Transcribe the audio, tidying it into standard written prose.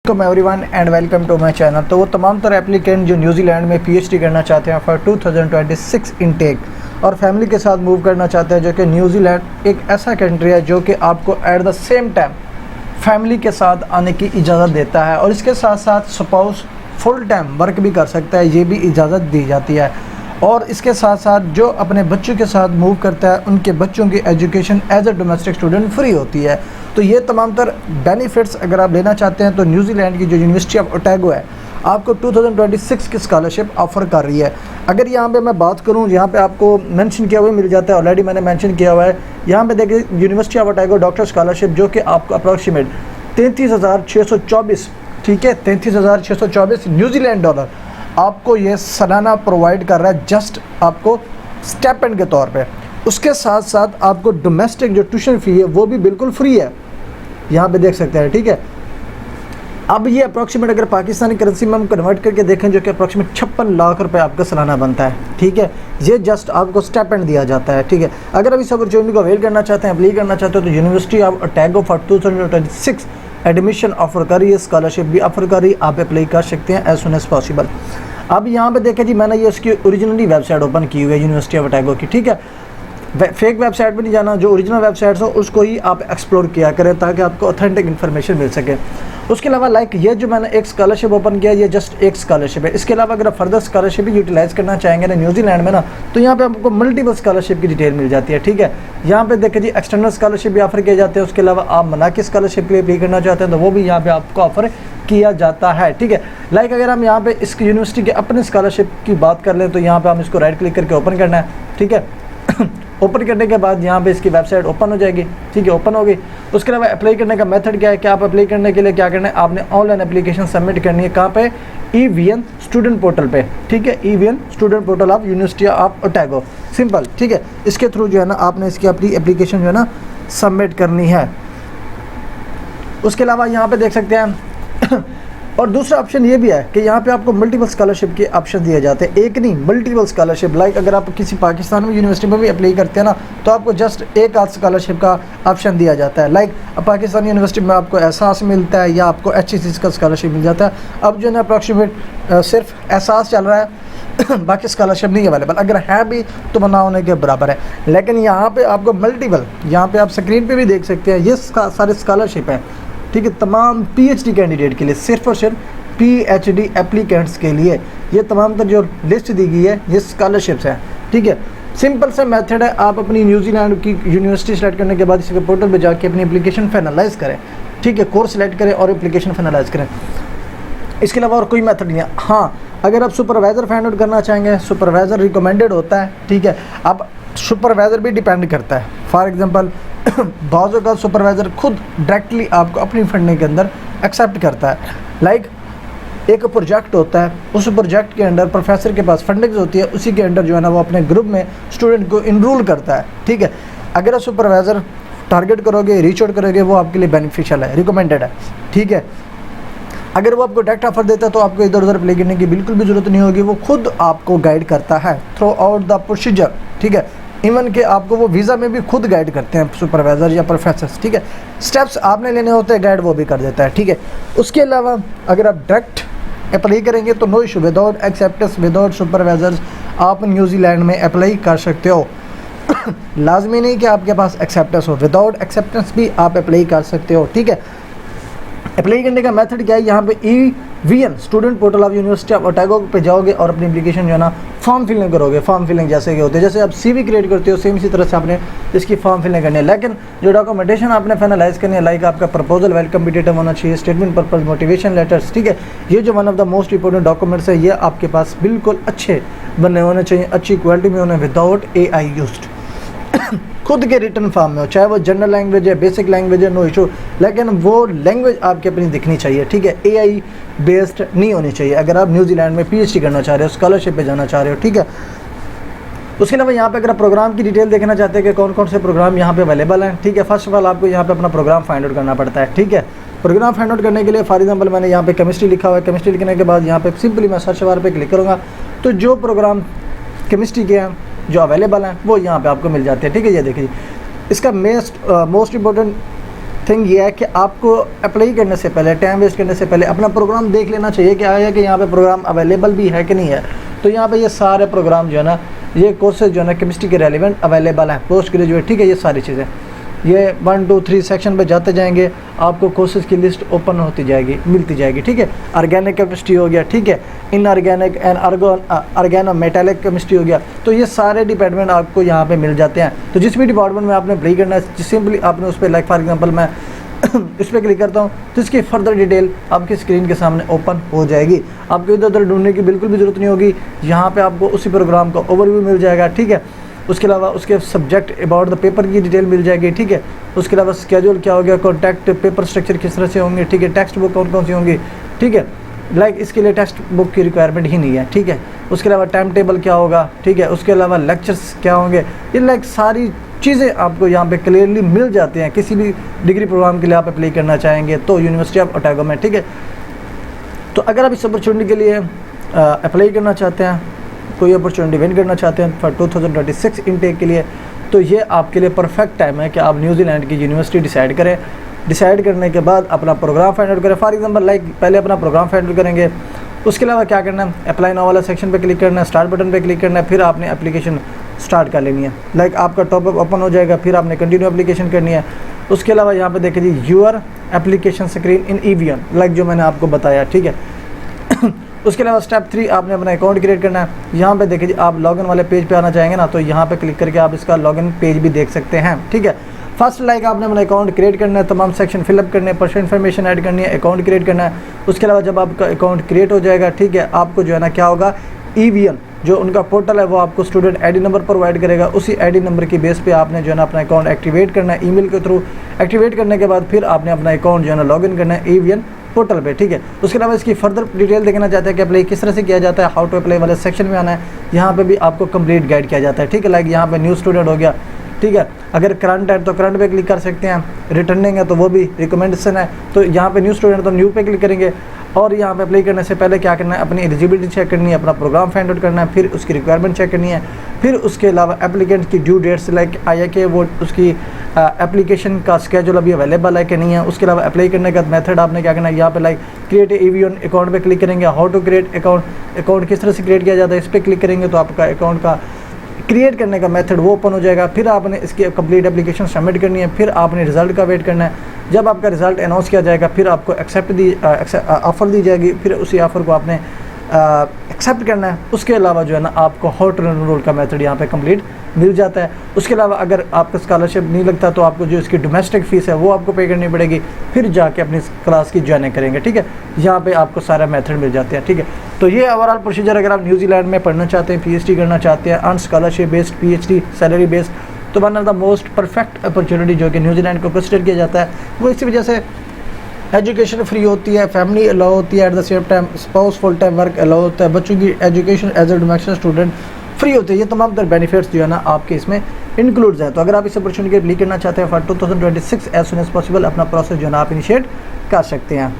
Welcome everyone and welcome to my channel. तो वो तमाम तरह एप्लीकेंट जो न्यूजीलैंड में पीएचडी करना चाहते हैं फॉर 2026 इनटेक और फैमिली के साथ मूव करना चाहते हैं, जो कि न्यूजीलैंड एक ऐसा कंट्री है जो कि आपको eight the same time family के साथ आने की इजाज़त देता है और इसके साथ साथ स्पाउस फुल टाइम वर्क भी कर सकता है, ये भी इजाज़त दी जाती है। और इसके साथ साथ जो अपने बच्चों के साथ मूव करता है उनके बच्चों की education as a domestic student free होती है। तो ये तमाम तर बेनिफिट्स अगर आप लेना चाहते हैं तो न्यूजीलैंड की जो यूनिवर्सिटी ऑफ ओटागो है आपको 2026 की स्कॉलरशिप ऑफ़र कर रही है। अगर यहाँ पे मैं बात करूँ, यहाँ पे आपको मेंशन किया हुआ मिल जाता है, ऑलरेडी मैंने मेंशन किया हुआ है। यहाँ पे देखिए university of Otago doctor scholarship जो कि आपको अप्रॉक्सीमेट 33,624, ठीक है, 33,624 न्यूजीलैंड डॉलर आपको ये सालाना प्रोवाइड कर रहा है, जस्ट आपको स्टेपेंड के तौर पे। उसके साथ साथ आपको डोमेस्टिक जो ट्यूशन फ़ी है वो भी बिल्कुल फ्री है, यहाँ पे देख सकते हैं, ठीक है। अब ये अप्रॉक्सीमेट अगर पाकिस्तानी करेंसी में हम कन्वर्ट करके देखें जो कि अप्रॉक्सीमेट 56 लाख रुपए आपका सालाना बनता है, ठीक है। ये जस्ट आपको स्टेपेंड दिया जाता है, ठीक है। अगर अब इस अपॉर्चुनिटी को अवेल करना चाहते हैं, अप्लाई करना चाहते हो तो university of Otago for 2026 admission offer कर रही है, स्कॉलरशिप भी ऑफर कर रही है, आप अप्लाई कर सकते हैं एज सुन एज पॉसिबल। अब यहाँ पे देखें जी, मैंने ये उसकी ओरिजिनली वेबसाइट ओपन की हुई है यूनिवर्सिटी ऑफ ओटागो की, ठीक है। फेक वेबसाइट पे नहीं जाना, जो ओरिजिनल वेबसाइट्स हो उसको ही आप एक्सप्लोर किया करें ताकि आपको ऑथेंटिक इन्फॉर्मेशन मिल सके। उसके अलावा लाइक ये जो मैंने एक स्कॉलरशिप ओपन किया, ये जस्ट एक स्कॉलरशिप है। इसके अलावा अगर फर्दर स्कॉलरशिप भी यूटिलाइज़ करना चाहेंगे ना न्यूजीलैंड में ना, तो यहाँ पे आपको मल्टीपल स्कॉलरशिप की डिटेल मिल जाती है, ठीक है। यहाँ पे देखिए जी, एक्सटर्नल स्कॉलरशिप भी ऑफर किए जाते हैं। उसके अलावा आप मनाकी स्कॉलरशिप के लिए अप्लाई करना चाहते हैं तो वो भी यहाँ पे आपको ऑफर किया जाता है, ठीक है। लाइक अगर हम यहाँ पे इस यूनिवर्सिटी के अपने स्कॉलरशिप की बात कर लें तो यहाँ पे हम इसको राइट क्लिक करके ओपन करना है, ठीक है। ओपन करने के बाद यहाँ पे इसकी वेबसाइट ओपन हो जाएगी, ठीक है, ओपन हो गई। उसके अलावा अप्लाई करने का मेथड क्या है कि आप अप्लाई करने के लिए क्या करना है, आपने ऑनलाइन एप्लीकेशन सबमिट करनी है। कहाँ पे? EVN स्टूडेंट पोर्टल पे, ठीक है, EVN student portal of university of Otago, simple, ठीक है। इसके थ्रू जो है ना आपने इसकी अपनी एप्लीकेशन जो है ना सबमिट करनी है। उसके अलावा यहाँ पे देख सकते हैं और दूसरा ऑप्शन ये भी है कि यहाँ पे आपको मल्टीपल स्कॉलरशिप के ऑप्शन दिए जाते हैं, एक नहीं मल्टीपल स्कॉलरशिप। लाइक अगर आप किसी पाकिस्तान में यूनिवर्सिटी में भी अप्लाई करते हैं ना तो आपको जस्ट एक आध स्कॉलरशिप का ऑप्शन दिया जाता है। लाइक पाकिस्तान यूनिवर्सिटी में आपको एहसास मिलता है या आपको HEC का स्कॉलरशिप मिल जाता है। अब जो है ना अप्रॉक्सीमेट सिर्फ एहसास चल रहा है बाकी स्कॉलरशिप नहीं अवेलेबल, अगर है भी तो ना होने के बराबर है। लेकिन यहाँ पे आपको मल्टीपल, यहाँ पे आप स्क्रीन पे भी देख सकते हैं, ये सारे स्कॉलरशिप हैं, ठीक है, तमाम PhD कैंडिडेट के लिए, सिर्फ और सिर्फ PhD एप्लीकेंट्स के लिए ये तमाम तर जो लिस्ट दी गई है ये स्कॉलरशिप्स हैं, ठीक है। सिंपल सा मेथड है, आप अपनी न्यूजीलैंड की यूनिवर्सिटी सेलेक्ट करने के बाद इसके पोर्टल पे जाके अपनी एप्लीकेशन फाइनलाइज करें, ठीक है, कोर्स सेलेक्ट करें और एप्लीकेशन फाइनलाइज करें। इसके अलावा और कोई मेथड नहीं है। हाँ, अगर आप सुपरवाइज़र फाइंड आउट करना चाहेंगे, सुपरवाइज़र रिकमेंडेड होता है, ठीक है। अब सुपरवाइज़र भी डिपेंड करता है, फॉर एग्जांपल बाज़ों का सुपरवाइज़र खुद डायरेक्टली आपको अपनी फंडिंग के अंदर एक्सेप्ट करता है। लाइक एक प्रोजेक्ट होता है, उस प्रोजेक्ट के अंडर प्रोफेसर के पास फंडिंग्स होती है, उसी के अंडर जो है ना वो अपने ग्रुप में स्टूडेंट को इनरोल करता है, ठीक है। अगर आप सुपरवाइज़र टारगेट करोगे, रीच आउट करोगे, वो आपके लिए बेनिफिशियल है, रिकमेंडेड है, ठीक है। अगर वो आपको डायरेक्ट ऑफर देता है तो आपको इधर उधर अप्लाई करने की बिल्कुल भी ज़रूरत नहीं होगी, वो खुद आपको गाइड करता है थ्रू आउट द प्रोसीजर, ठीक है। इवन कि आपको वो वीज़ा में भी खुद गाइड करते हैं सुपरवाइज़र या प्रोफेसर्स, ठीक है। स्टेप्स आपने लेने होते हैं, गाइड वो भी कर देता है, ठीक है। उसके अलावा अगर आप डायरेक्ट अप्लाई करेंगे तो no issue, without acceptance, without supervisors आप न्यूजीलैंड में अप्लाई कर सकते हो। लाजमी नहीं कि आपके पास एक्सेप्टेंस हो, विदाउट एक्सेप्टेंस भी आप अप्लाई कर सकते हो, ठीक है। अप्लाई करने का मेथड क्या है, यहाँ पे EVN student portal of university of Otago पे जाओगे और अपनी एप्लीकेशन जो है ना फॉर्म फिलिंग करोगे। फॉर्म फिलिंग जैसे कि होते हैं, जैसे आप CV क्रिएट करते हो सेम इसी तरह से आपने इसकी फॉर्म फिलिंग करनी है। लेकिन जो डॉक्यूमेंटेशन आपने फाइनलाइज करनी है, लाइक आपका प्रपोजल वेल कम्पिटेटिव होना चाहिए, स्टेटमेंट पर्पज, मोटिवेशन लेटर्स, ठीक है। ये जो one of the most important documents है, ये आपके पास बिल्कुल अच्छे बने होने चाहिए, अच्छी क्वालिटी में होने, विदाउट AI यूज्ड, खुद के रिटर्न फॉर्म में हो, चाहे वो जनरल लैंग्वेज है, बेसिक लैंग्वेज है, नो इशू, लेकिन वो लैंग्वेज आपकी अपनी दिखनी चाहिए, ठीक है। AI बेस्ड नहीं होनी चाहिए अगर आप न्यूजीलैंड में PhD करना चाह रहे हो, स्कॉलरशिप पे जाना चाह रहे हो, ठीक है। उसके अलावा यहाँ पे अगर आप प्रोग्राम की डिटेल देखना चाहते हैं कि कौन कौन से प्रोग्राम यहाँ पे अवेलेबल हैं, ठीक है, फर्स्ट ऑफ ऑल आपको यहाँ पे अपना प्रोग्राम फाइंड आउट करना पड़ता है, ठीक है। प्रोग्राम फाइंड आउट करने के लिए फॉर एग्जांपल मैंने यहाँ पे केमिस्ट्री लिखा हुआ है, केमिस्ट्री लिखने के बाद यहाँ पे सिंपली मैं सर्च बार पे क्लिक करूँगा तो जो प्रोग्राम केमिस्ट्री के हैं जो अवेलेबल हैं वो यहाँ पे आपको मिल जाते हैं, ठीक है। ये देखिए इसका मोस्ट इम्पोर्टेंट थिंग ये है कि आपको अप्लाई करने से पहले, टाइम वेस्ट करने से पहले अपना प्रोग्राम देख लेना चाहिए कि आया कि यहाँ पे प्रोग्राम अवेलेबल भी है कि नहीं है। तो यहाँ पे ये सारे प्रोग्राम जो है ना, ये कोर्सेज जो है ना केमिस्ट्री के रेलिवेंट अवेलेबल है, पोस्ट ग्रेजुएट, ठीक है। ये सारी चीज़ें ये 1 2 3 सेक्शन पे जाते जाएंगे, आपको कोर्सेज की लिस्ट ओपन होती जाएगी, मिलती जाएगी, ठीक है। ऑर्गेनिक केमिस्ट्री हो गया, ठीक है, inorganic and organometallic chemistry हो गया। तो ये सारे डिपार्टमेंट आपको यहाँ पे मिल जाते हैं। तो जिस भी डिपार्टमेंट में आपने अप्लाई करना है, सिंपली आपने उस पर, लाइक फॉर एग्जांपल मैं इस पर क्लिक करता हूँ तो इसकी फर्दर डिटेल आपकी स्क्रीन के सामने ओपन हो जाएगी। आपको इधर उधर ढूंढने की बिल्कुल भी ज़रूरत नहीं होगी। यहाँ पे आपको उसी प्रोग्राम का ओवरव्यू मिल जाएगा, ठीक है। उसके अलावा उसके सब्जेक्ट अबाउट द पेपर की डिटेल मिल जाएगी, ठीक है। उसके अलावा स्केड्यूल क्या हो गया, कॉन्टैक्ट पेपर स्ट्रक्चर किस तरह से होंगे, ठीक है। टेक्स्ट बुक कौन कौन सी होंगी, ठीक है। लाइक इसके लिए टेक्स्ट बुक की रिक्वायरमेंट ही नहीं है, ठीक है। उसके अलावा टाइम टेबल क्या होगा, ठीक है। उसके अलावा लेक्चर्स क्या होंगे, ये लाइक सारी चीज़ें आपको यहाँ पे क्लियरली मिल जाती हैं। किसी भी डिग्री प्रोग्राम के लिए आप अप्लाई करना चाहेंगे तो यूनिवर्सिटी ऑफ ओटागो में, ठीक है। तो अगर आप इस अपॉर्चुनिटी के लिए अप्लाई करना चाहते हैं, कोई अपॉर्चुनिटी विन करना चाहते हैं फॉर 2026 इनटेक के लिए, तो ये आपके लिए परफेक्ट टाइम है कि आप न्यूजीलैंड की यूनिवर्सिटी डिसाइड करें। डिसाइड करने के बाद अपना प्रोग्राम फाइंड आउट करें। फॉर एग्जांपल लाइक पहले अपना प्रोग्राम फाइंड आउट करेंगे, उसके अलावा क्या करना है, अप्लाई नाउ वाला सेक्शन पे क्लिक करना है, स्टार्ट बटन पे क्लिक करना है, फिर आपने एप्लीकेशन स्टार्ट कर लेनी है। लाइक आपका टॉपअप ओपन हो जाएगा, फिर आपने कंटिन्यू एप्लीकेशन करनी है। उसके अलावा यहाँ पे देखिए जी, your application screen in EVN, like जो मैंने आपको बताया, ठीक है। उसके अलावा स्टेप 3 आपने अपना अकाउंट क्रिएट करना है। यहाँ पे देखिए जी, आप लॉगिन वाले पेज पे आना चाहेंगे ना, तो यहाँ पे क्लिक करके आप इसका लॉगिन पेज भी देख सकते हैं, ठीक है। फर्स्ट लाइक आपने अपना अकाउंट क्रिएट करना है, तमाम सेक्शन फिलअप करने हैं, पर्सनल इन्फॉर्मेशन ऐड करनी है, अकाउंट क्रिएट करना है। उसके अलावा जब आपका अकाउंट क्रिएट हो जाएगा, ठीक है, आपको जो है ना क्या होगा, EVN जो उनका पोर्टल है वो आपको स्टूडेंट ID नंबर प्रोवाइड करेगा। उसी ID नंबर की बेस पे आपने जो है ना अपना अकाउंट एक्टिवेट करना है ईमेल के थ्रू। एक्टिवेट करने के बाद फिर आपने अपना अकाउंट जो है ना लॉगिन करना है EVN पोर्टल पे, ठीक है। उसके अलावा इसकी फर्दर डिटेल देखना चाहते हैं कि अप्लाई किस तरह से किया जाता है, हाउ टू अप्लाई वाले सेक्शन में आना है। यहाँ पे भी आपको कंप्लीट गाइड किया जाता है, ठीक है। लाइक यहाँ पे न्यू स्टूडेंट हो गया, ठीक है। अगर करंट है तो करंट पे क्लिक कर सकते हैं, रिटर्निंग है तो वो भी रिकमेंडेशन है, तो यहाँ पे न्यू स्टूडेंट तो न्यू पे क्लिक करेंगे। और यहाँ पे अप्लाई करने से पहले क्या करना है, अपनी एलिजिबिलिटी चेक करनी है, अपना प्रोग्राम फाइंड आउट करना है, फिर उसकी रिक्वायरमेंट चेक करनी है। फिर उसके अलावा एप्लीकेंट की ड्यू डेट्स लाइक आया कि वो उसकी एप्लीकेशन का स्केड्यूल अभी अवेलेबल है कि नहीं है। उसके अलावा अप्लाई करने का मेथड आपने क्या करना है, यहाँ पे लाइक क्रिएट EVN अकाउंट पे क्लिक करेंगे, हाउ टू क्रिएट अकाउंट किस तरह से क्रिएट किया जाता है, इस पर क्लिक करेंगे तो आपका अकाउंट का क्रिएट करने का मेथड वो ओपन हो जाएगा। फिर आपने इसकी कंप्लीट एप्लीकेशन सबमिट करनी है, फिर आपने रिजल्ट का वेट करना है। जब आपका रिजल्ट अनाउंस किया जाएगा फिर आपको ऑफ़र दी जाएगी, फिर उसी ऑफ़र को आपने एक्सेप्ट करना है। उसके अलावा जो है ना आपको हॉट एनरोल का मेथड यहाँ पे कंप्लीट मिल जाता है। उसके अलावा अगर आपका स्कॉलरशिप नहीं लगता तो आपको जो इसकी डोमेस्टिक फ़ीस है वो आपको पे करनी पड़ेगी, फिर जाके अपनी क्लास की ज्वाइनिंग करेंगे, ठीक है। यहाँ पे आपको सारा मेथड मिल जाते हैं, ठीक है। तो ये ओवरऑल प्रोसीजर, अगर आप न्यूजीलैंड में पढ़ना चाहते हैं, PhD करना चाहते हैं, earn scholarship based PhD salary based, तो one of the most perfect opportunity जो कि न्यूजीलैंड को कंसिडर किया जाता है। वो इसी वजह से एजुकेशन फ्री होती है, फैमिली अलाउ होती है, at the same time spouse full time work allow होता है, बच्चों की education as a domestic student free होती है। ये तमाम तरह बेनिफिट्स जो है ना आपके इसमें इंक्लूड्स है। तो अगर आप इस अपॉर्चुनिटी के लिए करना चाहते हैं for 2026 as soon as possible, अपना प्रोसेस जो है ना आप इनिशिएट कर सकते हैं।